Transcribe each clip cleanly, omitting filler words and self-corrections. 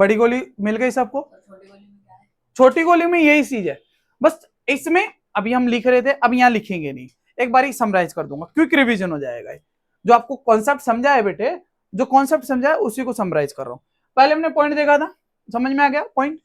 बड़ी गोली मिल गई सबको, छोटी गोली में यही चीज है बस। इसमें अभी हम लिख रहे थे, अब यहाँ लिखेंगे नहीं, एक बार समराइज कर दूंगा, क्विक रिवीजन हो जाएगा। जो आपको कॉन्सेप्ट समझा है बेटे, जो कॉन्सेप्ट समझा है उसी को समराइज कर रहा हूँ। पहले हमने पॉइंट देखा था, समझ में आ गया पॉइंट।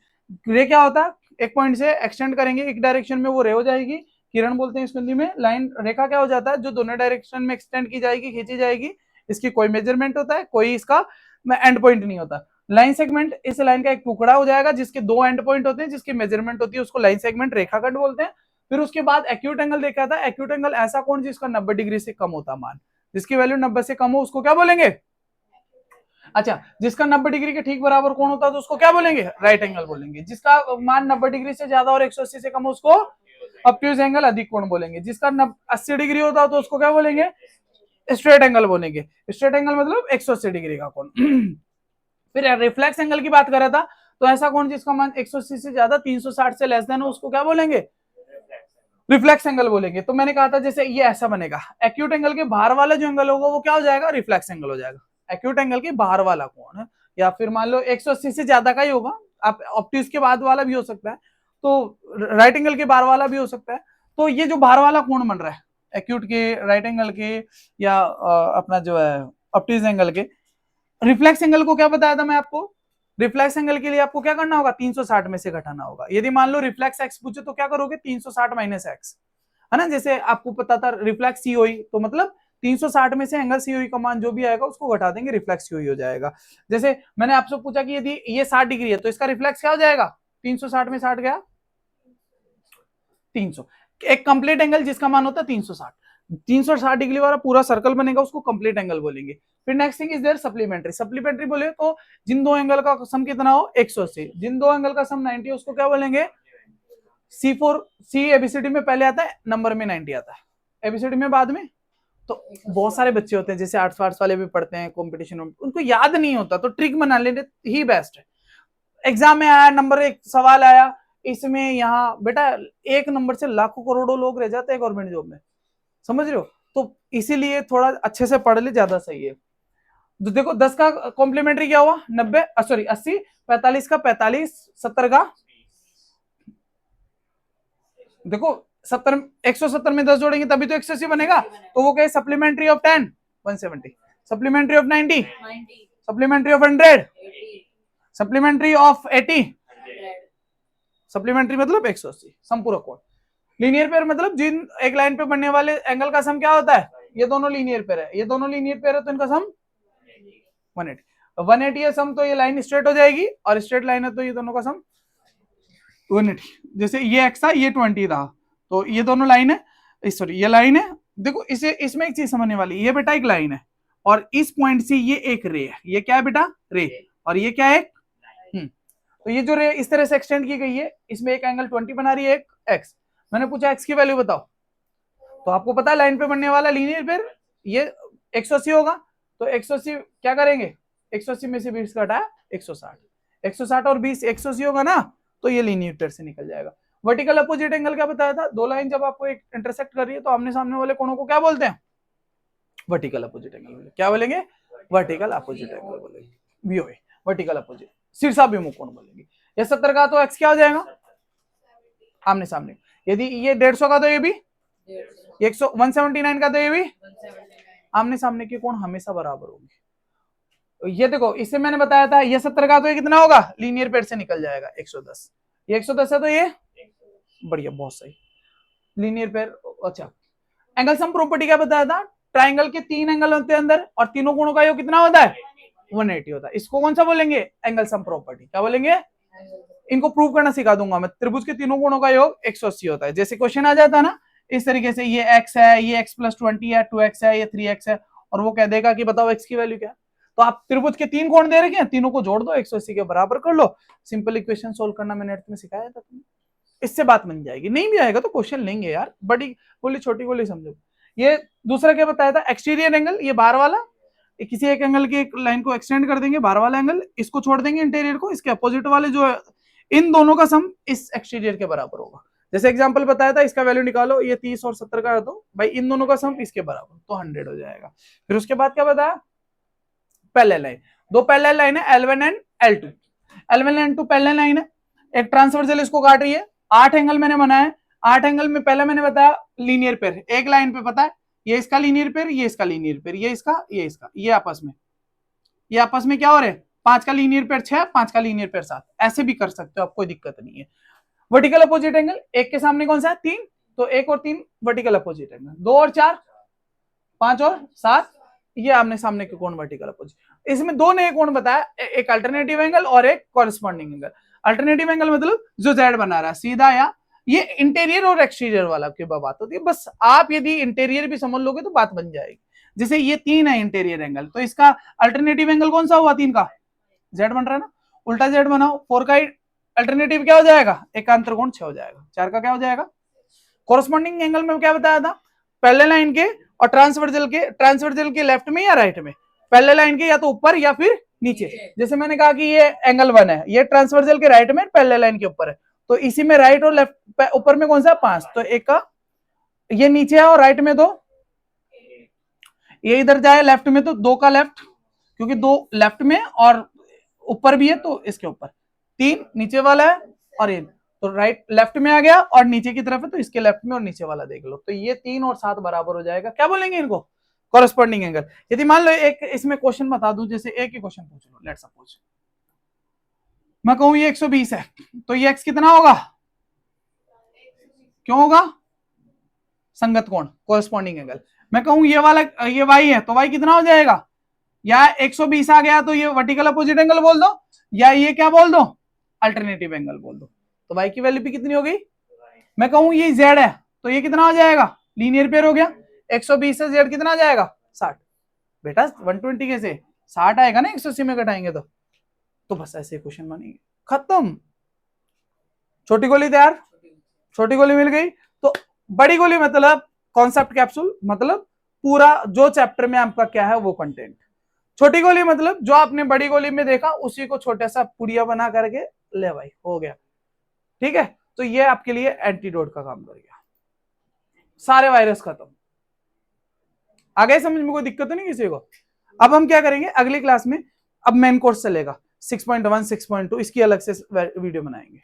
रे क्या होता है, एक पॉइंट से एक्सटेंड करेंगे एक डायरेक्शन में, वो रे हो जाएगी। किरण बोलते हैं इसको हिंदी में लाइन। रेखा क्या हो जाता है, जो दोनों डायरेक्शन में एक्सटेंड की जाएगी, खींची जाएगी। इसकी कोई मेजरमेंट होता है, कोई इसका एंड पॉइंट नहीं होता। लाइन सेगमेंट इस लाइन का एक टुकड़ा हो जाएगा जिसके दो एंड पॉइंट होते हैं, जिसकी मेजरमेंट होती है, उसको लाइन सेगमेंट रेखाखंड बोलते हैं। फिर उसके बाद एक्यूट एंगल देखा था। एक्यूट एंगल ऐसा कोण जिसका 90 डिग्री से कम होता मान, जिसकी वैल्यू 90 से कम हो उसको क्या बोलेंगे। अच्छा, जिसका 90 डिग्री के ठीक बराबर कोण होता है तो उसको क्या बोलेंगे, राइट एंगल बोलेंगे। जिसका मान 90 डिग्री से ज्यादा और 180 से कम हो उसको ऑब्ट्यूज एंगल, अधिक कोण बोलेंगे। जिसका 80 डिग्री होता है तो उसको क्या बोलेंगे, स्ट्रेट एंगल बोलेंगे। स्ट्रेट एंगल मतलब 180 डिग्री का कोण। फिर रिफ्लेक्स एंगल की बात कर रहा था, तो ऐसा कोण जिसका मान 180 से ज्यादा 360 से लेस देन हो उसको क्या बोलेंगे, रिफ्लेक्स एंगल बोलेंगे। तो मैंने कहा था जैसे ये ऐसा बनेगा, एक्यूट एंगल के बाहर वाला जो एंगल होगा वो क्या हो जाएगा, रिफ्लेक्स एंगल हो जाएगा। एक्यूट एंगल के बाहर वाला कोण है, या फिर मान लो 180 से ज्यादा का ही होगा, आप ऑब्ट्यूज के बाद वाला भी हो सकता है, तो राइट एंगल के बाहर वाला भी हो सकता है। तो ये जो बाहर वाला कोण बन रहा है एक्यूट के, राइट एंगल के, या अपना जो है ऑब्ट्यूज एंगल के। रिफ्लेक्स एंगल को क्या बताया था मैं आपको, रिफ्लेक्स एंगल के लिए आपको क्या करना होगा, 360 में से घटाना होगा। यदि मान लो रिफ्लेक्स एक्स पूछे तो क्या करोगे, 360 माइनस एक्स, है ना। जैसे आपको पता था रिफ्लेक्स सीओई, तो मतलब 360 में से एंगल सीओई का मान जो भी आएगा उसको घटा देंगे, रिफ्लेक्स सीओई हो जाएगा। जैसे मैंने आपसे पूछा कि यदि ये 60 डिग्री है तो इसका रिफ्लेक्स क्या हो जाएगा, 360 में 60 गया 300। एक कंप्लीट एंगल जिसका मान होता है 360, 360 डिग्री वाला पूरा सर्कल बनेगा उसको कंप्लीट एंगल बोलेंगे। फिर next thing is there supplementary. Supplementary बोले तो जिन दो एंगल का सम कितना हो 180, जिन दो एंगल का सम 90 उसको क्या बोलेंगे, C4। सी एबीसीडी में पहले आता है, नंबर में 90 आता है, एबीसीडी में बाद में। तो बहुत सारे बच्चे होते हैं जैसे आर्ट्स वार्ट्स वाले भी पढ़ते हैं कॉम्पिटिशन में, उनको याद नहीं होता, तो ट्रिक बना लेने ही बेस्ट है। एग्जाम में आया नंबर एक सवाल आया, इसमें यहाँ बेटा एक नंबर से लाखों करोड़ों लोग रह जाते हैं गवर्नमेंट जॉब में, समझ रहे हो। तो इसीलिए थोड़ा अच्छे से पढ़ ले, ज्यादा सही है। तो देखो 10 का कॉम्प्लीमेंट्री क्या हुआ, 90 सॉरी 80, 45 का 45, 70 का देखो 70, 170 में 10 जोड़ेंगे तभी तो 180 बनेगा। तो वो क्या, supplementary of 10 170, supplementary of 90 supplementary of 100 supplementary of 80, supplementary मतलब 180, संपूरक कोण। लीनियर पेयर मतलब जिन एक लाइन पे बनने वाले एंगल का सम क्या होता है, ये दोनों लीनियर पेयर है, ये दोनों लीनियर पेयर है तो इनका सम 180। 180 है सम तो ये लाइन स्ट्रेट हो जाएगी, और स्ट्रेट लाइन है तो ये दोनों का सम 180। जैसे ये x था ये 20 था, तो ये दोनों लाइन है, सॉरी ये लाइन है। देखो इसे इसमें एक चीज समझने वाली, ये बेटा एक लाइन है और इस पॉइंट से ये एक रे है, ये क्या है बेटा, रे, और ये क्या है, तो ये जो रे इस तरह से एक्सटेंड की गई है, इसमें एक एंगल 20 बना रही है, एक x। मैंने पूछा x की वैल्यू बताओ, तो आपको पता है लाइन पे बनने वाला लीनियर पेयर ये 180 होगा, तो 180 क्या करेंगे, 180 में से 20 घटाया 160, 160 और 20 180 होगा ना, तो ये लीनियर पेयर से निकल जाएगा। वर्टिकल अपोजिट एंगल क्या बताया था, दो लाइन जब आपको एक इंटरसेक्ट कर रही है तो आमने सामने वाले कोणों को क्या बोलते हैं, वर्टिकल अपोजिट एंगल। क्या बोलेंगे, वर्टिकल अपोजिट एंगल बोलेंगे, वीओए, वर्टिकल अपोजिट, शीर्षाभिमुख कोण बोलेंगे। ये 70 का तो x क्या हो जाएगा, आमने सामने। यदि ये 150 का तो ये भी 179 का तो ये भी, आमने सामने के कोण हमेशा बराबर होंगे। ये देखो इससे मैंने बताया था, ये 70 का तो ये कितना होगा, लीनियर पेयर से निकल जाएगा 110, ये 110 है तो ये बढ़िया, बहुत सही, लीनियर पेयर। अच्छा, एंगल सम प्रॉपर्टी क्या बताया था, ट्राइंगल के 3 एंगल होते हैं अंदर और तीनों कोणों का योग कितना होता है, 180 होता है। इसको कौन सा बोलेंगे, एंगल सम प्रॉपर्टी। क्या बोलेंगे, इनको प्रूव करना सिखा दूंगा मैं। त्रिभुज के तीनों कोणों का योग 180 होता है। जैसे क्वेश्चन आ जाता है ना इस तरीके से, ये x है, ये x + 20 है, 2x है, ये 3x है, और वो कह देगा कि बताओ x की वैल्यू क्या है। तो आप त्रिभुज के 3 कोण दे रखे हैं, तीनों को जोड़ दो 180 के बराबर कर लो। सिंपल इक्वेशन सोल्व करना मैंने 8th में सिखाया था तुम्हें, इससे बात बन जाएगी। नहीं भी आएगा तो क्वेश्चन लेंगे यार, बड़ी गोली छोटी गोली समझो। ये दूसरा क्या बताया था, एक्सटीरियर एंगल, ये बाहर वाला, किसी एक एंगल की एक लाइन को एक्सटेंड कर देंगे, बाहर वाला एंगल, इसको छोड़ देंगे इंटीरियर को, इसके अपोजिट वाले जो है, इन दोनों का सम इस एक्सटीरियर के बराबर होगा। जैसे एग्जांपल बताया था, इसका वैल्यू निकालो, ये 30 और 70 का, तो भाई इन दोनों का सम इसके बराबर, तो 100 हो जाएगा। फिर उसके बाद क्या बताया, पैरेलल लाइन, दो पैरेलल लाइन है L1 and L2। L1 L2 parallel line है, एक ट्रांसवर्सल इसको काट रही है, 8 एंगल मैंने बनाया, 8 एंगल में पहले मैंने बताया लीनियर पेयर, एक लाइन पे पता है ये इसका लीनियर पेयर, ये इसका लीनियर पेयर, ये इसका, ये आपस में क्या हो रहे हैं, 5 का लीनियर पेयर 6, 5 का लीनियर पेयर 7, ऐसे भी कर सकते हो आप, कोई दिक्कत नहीं है। वर्टिकल अपोजिट एंगल, एक के सामने कौन सा है 3, तो 1 और 3 वर्टिकल अपोजिट एंगल, 2 और 4 5 और 7 ये आमने सामने के कोण वर्टिकल अपोजिट। इसमें दो नए कोण बताया, एक अल्टरनेटिव एंगल और एक कॉरेस्पॉन्डिंग एंगल। अल्टरनेटिव एंगल मतलब जो जेड बना रहा है सीधा, या ये इंटीरियर और एक्सटीरियर वाला की बात होती है। बस आप यदि इंटीरियर भी समझ लोगे तो बात बन जाएगी। जैसे ये 3 है इंटीरियर एंगल, तो इसका अल्टरनेटिव एंगल कौन सा हुआ 3 का, जेड बन रहा है ना, उल्टा जेड बनाओ, 4 का अल्टरनेटिव क्या हो जाएगा, एकांतर कोण 6 हो जाएगा, 4 का क्या हो जाएगा। कॉरेस्पॉन्डिंग एंगल में क्या बताया था, पैरेलल लाइन के और ट्रांसवर्जल के लेफ्ट में या राइट में, पैरेलल लाइन के या तो ऊपर या फिर नीचे। जैसे मैंने कहा कि ये एंगल 1 है, ये ट्रांसवर्जल के राइट में, पैरेलल लाइन के ऊपर है, तो इसी में राइट और लेफ्ट, ऊपर में कौन सा 5, तो एक का ये नीचे है और राइट में 2, ये इधर जाए लेफ्ट में तो 2 का लेफ्ट, क्योंकि 2 लेफ्ट में और ऊपर भी है तो इसके ऊपर, 3 नीचे वाला है और ये तो राइट लेफ्ट में आ गया और नीचे की तरफ है तो इसके लेफ्ट में और नीचे वाला देख लो, तो ये 3 और 7 बराबर हो जाएगा, क्या बोलेंगे इनको, कॉरेस्पॉन्डिंग एंगल। यदि मान लो एक इसमें क्वेश्चन बता दूं, जैसे एक ही क्वेश्चन पूछ लो, लेट्स सपोज मैं कहूं ये 120 है, तो ये x कितना होगा, क्यों होगा, संगत कोण कॉरेस्पॉन्डिंग एंगल। मैं कहूं ये वाला ये y है, तो y कितना हो जाएगा, या 120 आ गया तो ये वर्टिकल अपोजिट एंगल बोल दो, या ये क्या बोल दो, अल्टरनेटिव एंगल बोल दो, तो y की वैल्यू भी कितनी हो गई। मैं कहूं ये z है, तो ये कितना हो जाएगा, लीनियर पेयर हो गया, 120 से z कितना आ जाएगा 60, बेटा 120 कैसे 60 आएगा ना 180 में घटाएंगे तो बस ऐसे क्वेश्चन बनेंगे, खत्म। छोटी गोली तैयार, छोटी गोली मिल गई। तो बड़ी गोली मतलब कॉन्सेप्ट कैप्सूल, मतलब पूरा जो चैप्टर में आपका क्या है वो कंटेंट। छोटी गोली मतलब जो आपने बड़ी गोली में देखा उसी को छोटा सा पुड़िया बना करके ले भाई, हो गया, ठीक है। तो ये आपके लिए एंटीडोट का काम कर गया, सारे वायरस खत्म। आगे समझ में कोई दिक्कत तो नहीं किसी को। अब हम क्या करेंगे अगली क्लास में, अब मेन कोर्स चलेगा 6.1 6.2, इसकी अलग से वीडियो बनाएंगे।